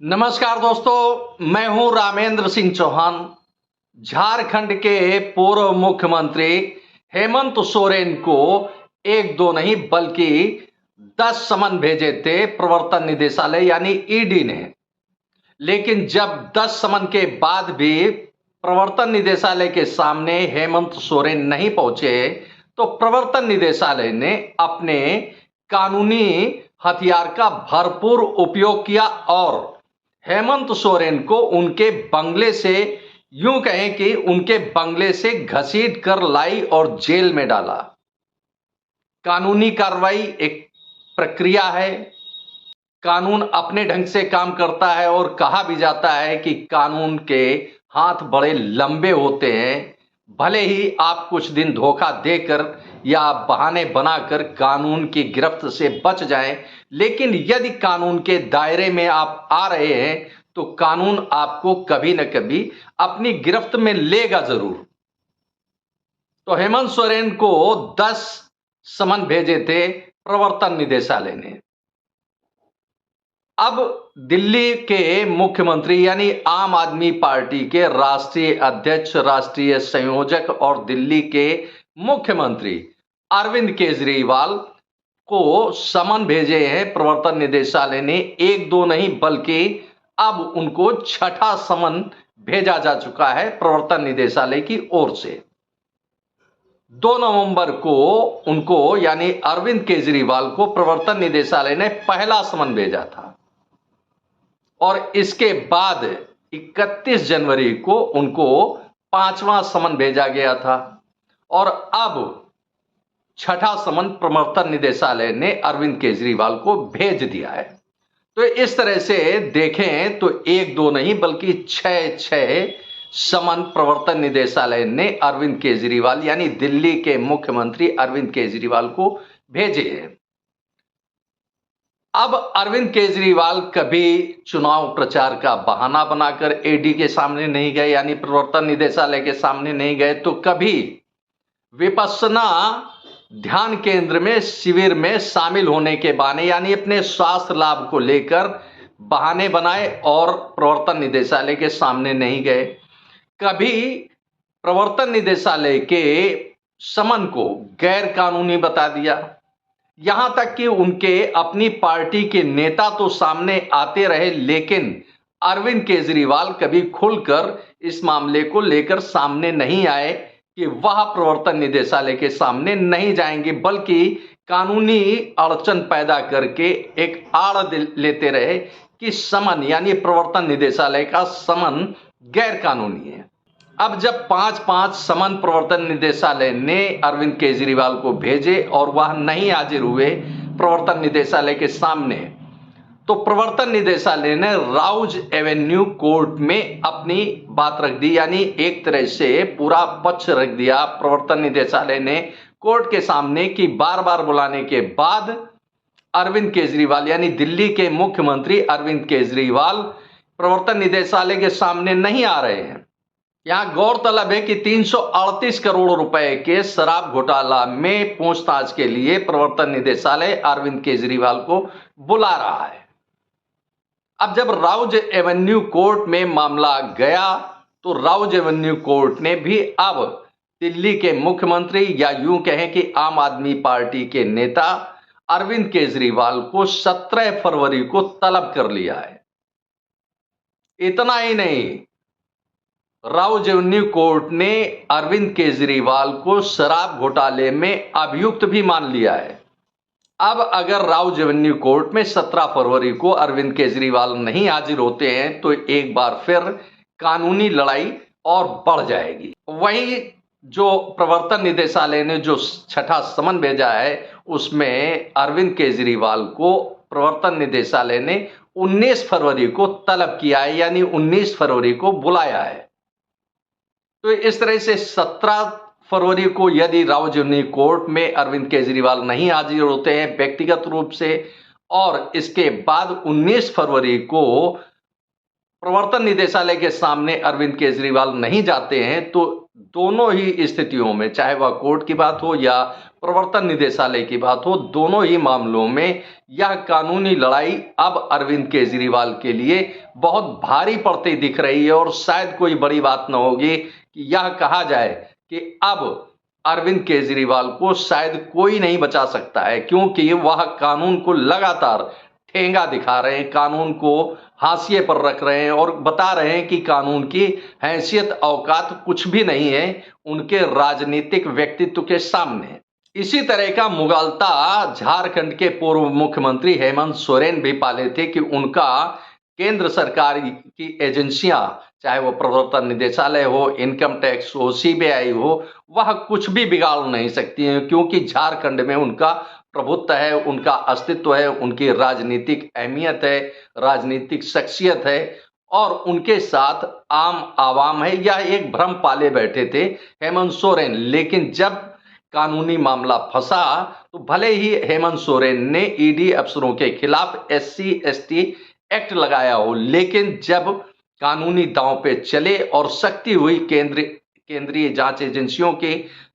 नमस्कार दोस्तों, मैं हूं रामेंद्र सिंह चौहान। झारखंड के पूर्व मुख्यमंत्री हेमंत सोरेन को एक दो नहीं बल्कि 10 समन भेजे थे प्रवर्तन निदेशालय यानी ईडी ने। लेकिन जब 10 समन के बाद भी प्रवर्तन निदेशालय के सामने हेमंत सोरेन नहीं पहुंचे तो प्रवर्तन निदेशालय ने अपने कानूनी हथियार का भरपूर उपयोग किया और हेमंत सोरेन को उनके बंगले से, यूं कहें कि उनके बंगले से घसीट कर लाई और जेल में डाला। कानूनी कार्रवाई एक प्रक्रिया है। कानून अपने ढंग से काम करता है और कहा भी जाता है कि कानून के हाथ बड़े लंबे होते हैं। भले ही आप कुछ दिन धोखा देकर या बहाने बनाकर कानून की गिरफ्त से बच जाएं, लेकिन यदि कानून के दायरे में आप आ रहे हैं तो कानून आपको कभी न कभी अपनी गिरफ्त में लेगा जरूर। तो हेमंत सोरेन को 10 समन भेजे थे प्रवर्तन निदेशालय ने। अब दिल्ली के मुख्यमंत्री यानी आम आदमी पार्टी के राष्ट्रीय अध्यक्ष, राष्ट्रीय संयोजक और दिल्ली के मुख्यमंत्री अरविंद केजरीवाल को समन भेजे हैं प्रवर्तन निदेशालय ने। एक दो नहीं बल्कि अब उनको छठा समन भेजा जा चुका है प्रवर्तन निदेशालय की ओर से। 2 नवंबर को उनको यानी अरविंद केजरीवाल को प्रवर्तन निदेशालय ने पहला समन भेजा था और इसके बाद 31 जनवरी को उनको 5वां समन भेजा गया था और अब छठा समन प्रवर्तन निदेशालय ने अरविंद केजरीवाल को भेज दिया है। तो इस तरह से देखें तो एक दो नहीं बल्कि 6 समन प्रवर्तन निदेशालय ने अरविंद केजरीवाल यानी दिल्ली के मुख्यमंत्री अरविंद केजरीवाल को भेजे हैं। अब अरविंद केजरीवाल कभी चुनाव प्रचार का बहाना बनाकर ईडी के सामने नहीं गए यानी प्रवर्तन निदेशालय के सामने नहीं गए, तो कभी विपश्यना ध्यान केंद्र में शिविर में शामिल होने के बहाने यानी अपने स्वास्थ्य लाभ को लेकर बहाने बनाए और प्रवर्तन निदेशालय के सामने नहीं गए। कभी प्रवर्तन निदेशालय के समन को गैर कानूनी बता दिया। यहां तक कि उनके अपनी पार्टी के नेता तो सामने आते रहे, लेकिन अरविंद केजरीवाल कभी खुलकर इस मामले को लेकर सामने नहीं आए कि वह प्रवर्तन निदेशालय के सामने नहीं जाएंगे, बल्कि कानूनी अड़चन पैदा करके एक आड़ लेते रहे कि समन यानी प्रवर्तन निदेशालय का समन गैर कानूनी है। अब जब 5 समन प्रवर्तन निदेशालय ने अरविंद केजरीवाल को भेजे और वह नहीं हाजिर हुए प्रवर्तन निदेशालय के सामने, तो प्रवर्तन निदेशालय ने राउज एवेन्यू कोर्ट में अपनी बात रख दी यानी एक तरह से पूरा पक्ष रख दिया प्रवर्तन निदेशालय ने कोर्ट के सामने कि बार बार बुलाने के बाद अरविंद केजरीवाल यानी दिल्ली के मुख्यमंत्री अरविंद केजरीवाल प्रवर्तन निदेशालय के सामने नहीं आ रहे हैं। यहां गौरतलब है कि 338 करोड़ रुपए के शराब घोटाला में पूछताछ के लिए प्रवर्तन निदेशालय अरविंद केजरीवाल को बुला रहा है। अब जब राउज एवेन्यू कोर्ट में मामला गया तो राउज एवेन्यू कोर्ट ने भी अब दिल्ली के मुख्यमंत्री या यूं कहें कि आम आदमी पार्टी के नेता अरविंद केजरीवाल को 17 फरवरी को तलब कर लिया है। इतना ही नहीं, राउज एवेन्यू कोर्ट ने अरविंद केजरीवाल को शराब घोटाले में अभियुक्त भी मान लिया है। अब अगर राउज एवेन्यू कोर्ट में 17 फरवरी को अरविंद केजरीवाल नहीं हाजिर होते हैं तो एक बार फिर कानूनी लड़ाई और बढ़ जाएगी। वहीं जो प्रवर्तन निदेशालय ने जो छठा समन भेजा है उसमें अरविंद केजरीवाल को प्रवर्तन निदेशालय ने 19 फरवरी को तलब किया है यानी 19 फरवरी को बुलाया है। तो इस तरह से 17 फरवरी को यदि राउज एवेन्यू कोर्ट में अरविंद केजरीवाल नहीं हाजिर होते हैं व्यक्तिगत रूप से और इसके बाद 19 फरवरी को प्रवर्तन निदेशालय के सामने अरविंद केजरीवाल नहीं जाते हैं, तो दोनों ही स्थितियों में चाहे वह कोर्ट की बात हो या प्रवर्तन निदेशालय की बात हो, दोनों ही मामलों में यह कानूनी लड़ाई अब अरविंद केजरीवाल के लिए बहुत भारी पड़ती दिख रही है। और शायद कोई बड़ी बात न होगी कि यह कहा जाए कि अब अरविंद केजरीवाल को शायद कोई नहीं बचा सकता है, क्योंकि वह कानून को लगातार ठेंगा दिखा रहे हैं, कानून को हाशिए पर रख रहे हैं और बता रहे हैं कि कानून की हैसियत औकात कुछ भी नहीं है उनके राजनीतिक व्यक्तित्व के सामने। इसी तरह का मुगालता झारखंड के पूर्व मुख्यमंत्री हेमंत सोरेन भी पाले थे कि उनका केंद्र सरकार की एजेंसियां, चाहे वो प्रवर्तन निदेशालय हो, इनकम टैक्स हो, सीबीआई हो, वह कुछ भी बिगाड़ नहीं सकती हैं, क्योंकि झारखंड में उनका प्रभुत्व है, उनका अस्तित्व है, उनकी राजनीतिक अहमियत है, राजनीतिक शख्सियत है और उनके साथ आम आवाम है। यह एक भ्रम पाले बैठे थे हेमंत सोरेन। लेकिन जब कानूनी मामला फंसा तो भले ही हेमंत सोरेन ने ईडी अफसरों के खिलाफ SC/ST एक्ट लगाया हो, लेकिन जब कानूनी दांव पे चले और सख्ती हुई केंद्रीय जांच एजेंसियों की,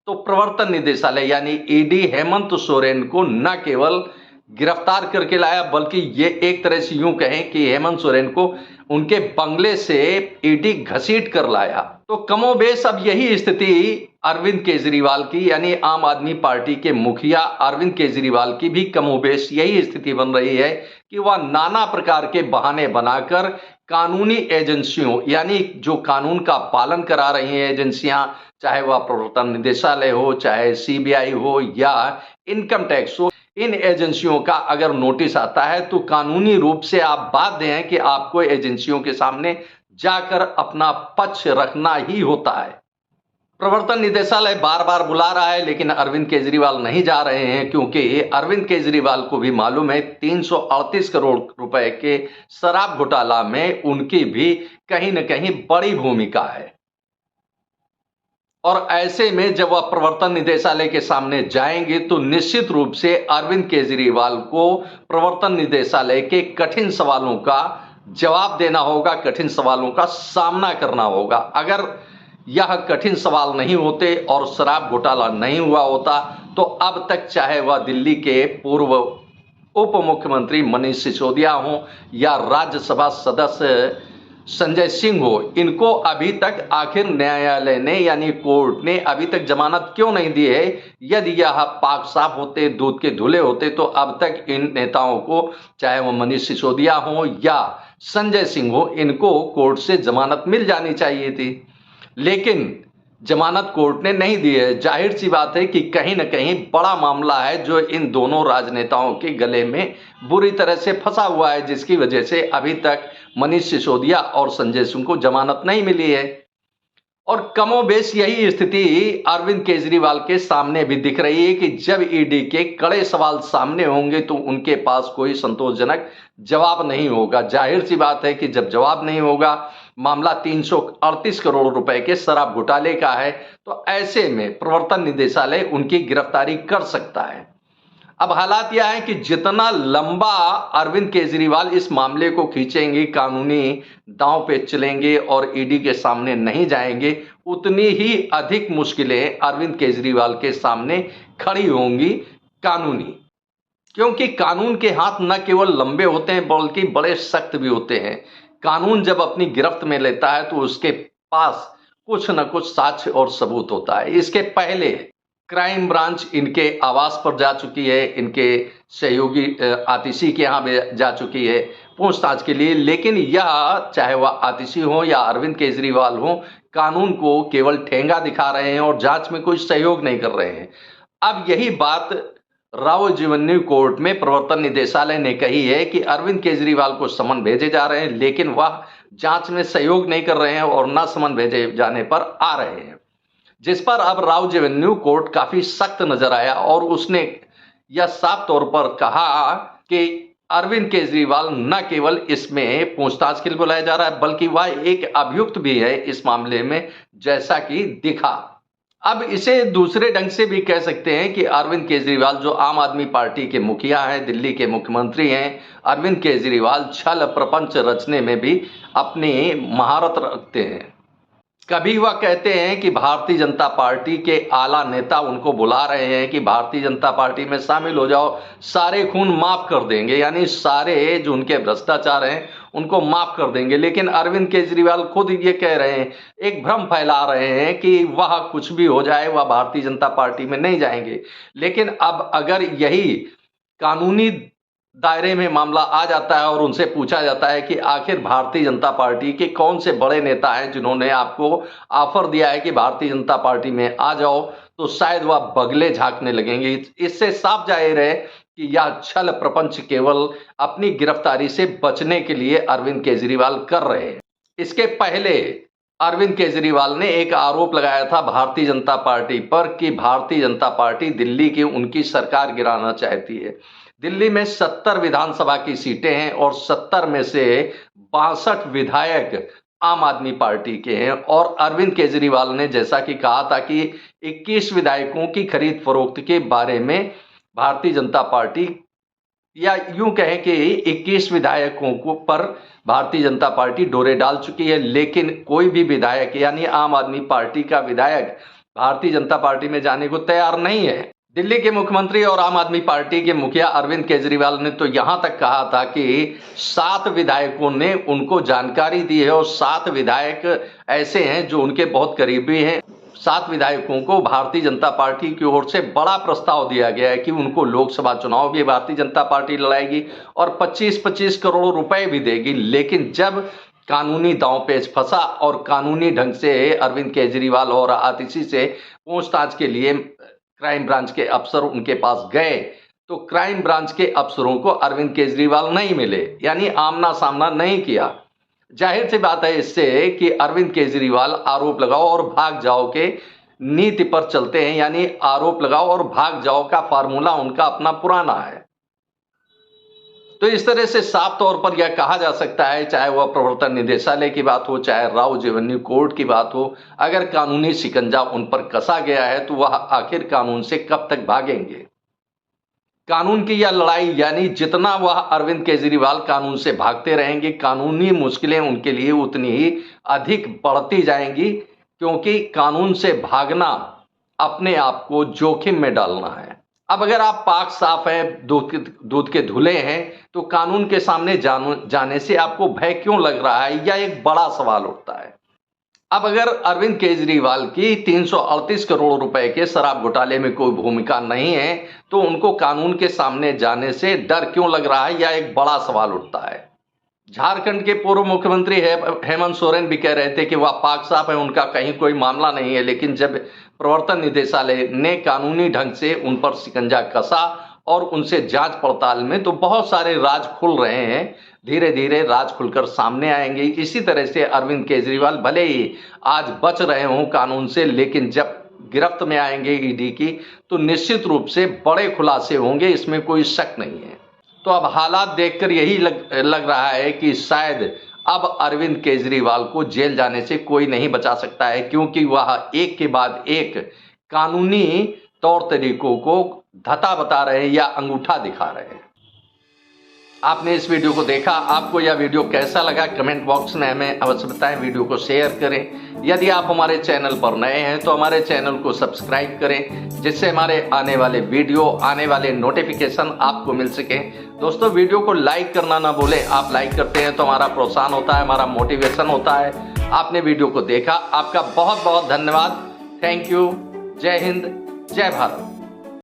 तो प्रवर्तन निदेशालय यानी ईडी हेमंत सोरेन को न केवल गिरफ्तार करके लाया, बल्कि ये एक तरह से यूं कहें कि हेमंत सोरेन को उनके बंगले से ईडी घसीट कर लाया। तो कमोबेश अब यही स्थिति अरविंद केजरीवाल की यानी आम आदमी पार्टी के मुखिया अरविंद केजरीवाल की भी कमोबेश यही स्थिति बन रही है कि वह नाना प्रकार के बहाने बनाकर कानूनी एजेंसियों यानी जो कानून का पालन करा रही हैं एजेंसियां, चाहे वह प्रवर्तन निदेशालय हो, चाहे सीबीआई हो या इनकम टैक्स हो, इन एजेंसियों का अगर नोटिस आता है तो कानूनी रूप से आप बाध्य हैं कि आपको एजेंसियों के सामने जाकर अपना पक्ष रखना ही होता है। प्रवर्तन निदेशालय बार बार बुला रहा है, लेकिन अरविंद केजरीवाल नहीं जा रहे हैं, क्योंकि अरविंद केजरीवाल को भी मालूम है 338 करोड़ रुपए के शराब घोटाला में उनकी भी कहीं न कहीं बड़ी भूमिका है। और ऐसे में जब वह प्रवर्तन निदेशालय के सामने जाएंगे तो निश्चित रूप से अरविंद केजरीवाल को प्रवर्तन निदेशालय के कठिन सवालों का जवाब देना होगा, कठिन सवालों का सामना करना होगा। अगर यह कठिन सवाल नहीं होते और शराब घोटाला नहीं हुआ होता तो अब तक चाहे वह दिल्ली के पूर्व उप मुख्यमंत्री मनीष सिसोदिया हो या राज्यसभा सदस्य संजय सिंह हो, इनको अभी तक आखिर न्यायालय ने यानी कोर्ट ने अभी तक जमानत क्यों नहीं दी है। यदि यह पाक साफ होते, दूध के धुले होते, तो अब तक इन नेताओं को, चाहे वो मनीष सिसोदिया हो या संजय सिंह हो, इनको कोर्ट से जमानत मिल जानी चाहिए थी। लेकिन जमानत कोर्ट ने नहीं दी है। जाहिर सी बात है कि कहीं न कहीं बड़ा मामला है जो इन दोनों राजनेताओं के गले में बुरी तरह से फंसा हुआ है, जिसकी वजह से अभी तक मनीष सिसोदिया और संजय सिंह को जमानत नहीं मिली है। और कमोबेश यही स्थिति अरविंद केजरीवाल के सामने भी दिख रही है कि जब ईडी के कड़े सवाल सामने होंगे तो उनके पास कोई संतोषजनक जवाब नहीं होगा। जाहिर सी बात है कि जब जवाब नहीं होगा, मामला 338 करोड़ रुपए के शराब घोटाले का है, तो ऐसे में प्रवर्तन निदेशालय उनकी गिरफ्तारी कर सकता है। अब हालात यह है कि जितना लंबा अरविंद केजरीवाल इस मामले को खींचेंगे, कानूनी दांव पे चलेंगे और ईडी के सामने नहीं जाएंगे, उतनी ही अधिक मुश्किलें अरविंद केजरीवाल के सामने खड़ी होंगी कानूनी। क्योंकि कानून के हाथ न केवल लंबे होते हैं बल्कि बड़े सख्त भी होते हैं। कानून जब अपनी गिरफ्त में लेता है तो उसके पास कुछ न कुछ साक्ष्य और सबूत होता है। इसके पहले क्राइम ब्रांच इनके आवास पर जा चुकी है, इनके सहयोगी आतिशी के यहाँ भी जा चुकी है पूछताछ के लिए, लेकिन यह चाहे वह आतिशी हो या अरविंद केजरीवाल हो, कानून को केवल ठेंगा दिखा रहे हैं और जांच में कोई सहयोग नहीं कर रहे हैं। अब यही बात रावजीवन्यू कोर्ट में प्रवर्तन निदेशालय ने कही है कि अरविंद केजरीवाल को समन भेजे जा रहे हैं, लेकिन वह जांच में सहयोग नहीं कर रहे हैं और न समन भेजे जाने पर आ रहे हैं, जिस पर अब रावजीवन्यू कोर्ट काफी सख्त नजर आया और उसने यह साफ तौर पर कहा कि अरविंद केजरीवाल न केवल इसमें पूछताछ के लिए बुलाया जा रहा है बल्कि वह एक अभियुक्त भी है इस मामले में, जैसा कि दिखा। अब इसे दूसरे ढंग से भी कह सकते हैं कि अरविंद केजरीवाल जो आम आदमी पार्टी के मुखिया हैं, दिल्ली के मुख्यमंत्री हैं, अरविंद केजरीवाल छल प्रपंच रचने में भी अपनी महारत रखते हैं। कभी वह कहते हैं कि भारतीय जनता पार्टी के आला नेता उनको बुला रहे हैं कि भारतीय जनता पार्टी में शामिल हो जाओ, सारे खून माफ कर देंगे, यानी सारे जो उनके भ्रष्टाचार हैं उनको माफ कर देंगे। लेकिन अरविंद केजरीवाल खुद ये कह रहे हैं, एक भ्रम फैला रहे हैं कि वह कुछ भी हो जाए वह भारतीय जनता पार्टी में नहीं जाएंगे। लेकिन अब अगर यही कानूनी दायरे में मामला आ जाता है और उनसे पूछा जाता है कि आखिर भारतीय जनता पार्टी के कौन से बड़े नेता हैं जिन्होंने आपको ऑफर दिया है कि भारतीय जनता पार्टी में आ जाओ, तो शायद वह बगले झांकने लगेंगे। इससे साफ जाहिर है कि यह छल प्रपंच केवल अपनी गिरफ्तारी से बचने के लिए अरविंद केजरीवाल कर रहे हैं। इसके पहले अरविंद केजरीवाल ने एक आरोप लगाया था भारतीय जनता पार्टी पर कि भारतीय जनता पार्टी दिल्ली की उनकी सरकार गिराना चाहती है। दिल्ली में 70 विधानसभा की सीटें हैं और 70 में से 62 विधायक आम आदमी पार्टी के हैं। और अरविंद केजरीवाल ने जैसा कि कहा था कि 21 विधायकों की खरीद फरोख्त के बारे में भारतीय जनता पार्टी, या यूं कहें कि 21 विधायकों को पर भारतीय जनता पार्टी डोरे डाल चुकी है। लेकिन कोई भी विधायक यानी आम आदमी पार्टी का विधायक भारतीय जनता पार्टी में जाने को तैयार नहीं है। दिल्ली के मुख्यमंत्री और आम आदमी पार्टी के मुखिया अरविंद केजरीवाल ने तो यहां तक कहा था कि 7 विधायकों ने उनको जानकारी दी है और 7 विधायक ऐसे हैं जो उनके बहुत करीबी हैं। 7 विधायकों को भारतीय जनता पार्टी की ओर से बड़ा प्रस्ताव दिया गया है कि उनको लोकसभा चुनाव भी भारतीय जनता पार्टी लड़ाएगी और 25-25 करोड़ रुपए भी देगी। लेकिन जब कानूनी दांवपेच फंसा और कानूनी ढंग से अरविंद केजरीवाल और आतिशी से पूछताछ के लिए क्राइम ब्रांच के अफसर उनके पास गए, तो क्राइम ब्रांच के अफसरों को अरविंद केजरीवाल नहीं मिले, यानी आमना सामना नहीं किया। जाहिर सी बात है इससे कि अरविंद केजरीवाल आरोप लगाओ और भाग जाओ के नीति पर चलते हैं, यानी आरोप लगाओ और भाग जाओ का फार्मूला उनका अपना पुराना है। तो इस तरह से साफ तौर पर यह कहा जा सकता है, चाहे वह प्रवर्तन निदेशालय की बात हो, चाहे राव जेवन्यू कोर्ट की बात हो, अगर कानूनी शिकंजा उन पर कसा गया है तो वह आखिर कानून से कब तक भागेंगे। कानून की यह लड़ाई, यानी जितना वह अरविंद केजरीवाल कानून से भागते रहेंगे, कानूनी मुश्किलें उनके लिए उतनी ही अधिक बढ़ती जाएंगी, क्योंकि कानून से भागना अपने आप को जोखिम में डालना है। अब अगर आप पाक साफ हैं, दूध के धुले हैं, तो कानून के सामने जाने से आपको भय क्यों लग रहा है, यह एक बड़ा सवाल उठता है। अब अगर अरविंद केजरीवाल की 338 करोड़ रुपए के शराब घोटाले में कोई भूमिका नहीं है, तो उनको कानून के सामने जाने से डर क्यों लग रहा है, यह एक बड़ा सवाल उठता है। झारखंड के पूर्व मुख्यमंत्री हेमंत सोरेन भी कह रहे थे कि वह पाक साफ है, उनका कहीं कोई मामला नहीं है। लेकिन जब प्रवर्तन निदेशालय ने कानूनी ढंग से उन पर शिकंजा कसा और उनसे जांच पड़ताल में, तो बहुत सारे राज खुल रहे हैं। धीरे धीरे राज खुलकर सामने आएंगे। इसी तरह से अरविंद केजरीवाल भले ही आज बच रहे हों कानून से, लेकिन जब गिरफ्त में आएंगे ईडी की, तो निश्चित रूप से बड़े खुलासे होंगे, इसमें कोई शक नहीं है। तो अब हालात देखकर यही लग रहा है कि शायद अब अरविंद केजरीवाल को जेल जाने से कोई नहीं बचा सकता है, क्योंकि वह एक के बाद एक कानूनी तौर तरीकों को धता बता रहे हैं या अंगूठा दिखा रहे हैं। आपने इस वीडियो को देखा, आपको यह वीडियो कैसा लगा कमेंट बॉक्स में हमें अवश्य बताएं। वीडियो को शेयर करें। यदि आप हमारे चैनल पर नए हैं तो हमारे चैनल को सब्सक्राइब करें, जिससे हमारे आने वाले वीडियो, आने वाले नोटिफिकेशन आपको मिल सके। दोस्तों, वीडियो को लाइक करना ना भूलें। आप लाइक करते हैं तो हमारा प्रोत्साहन होता है, हमारा मोटिवेशन होता है। आपने वीडियो को देखा, आपका बहुत बहुत धन्यवाद। Thank you. जय हिंद, जय भारत।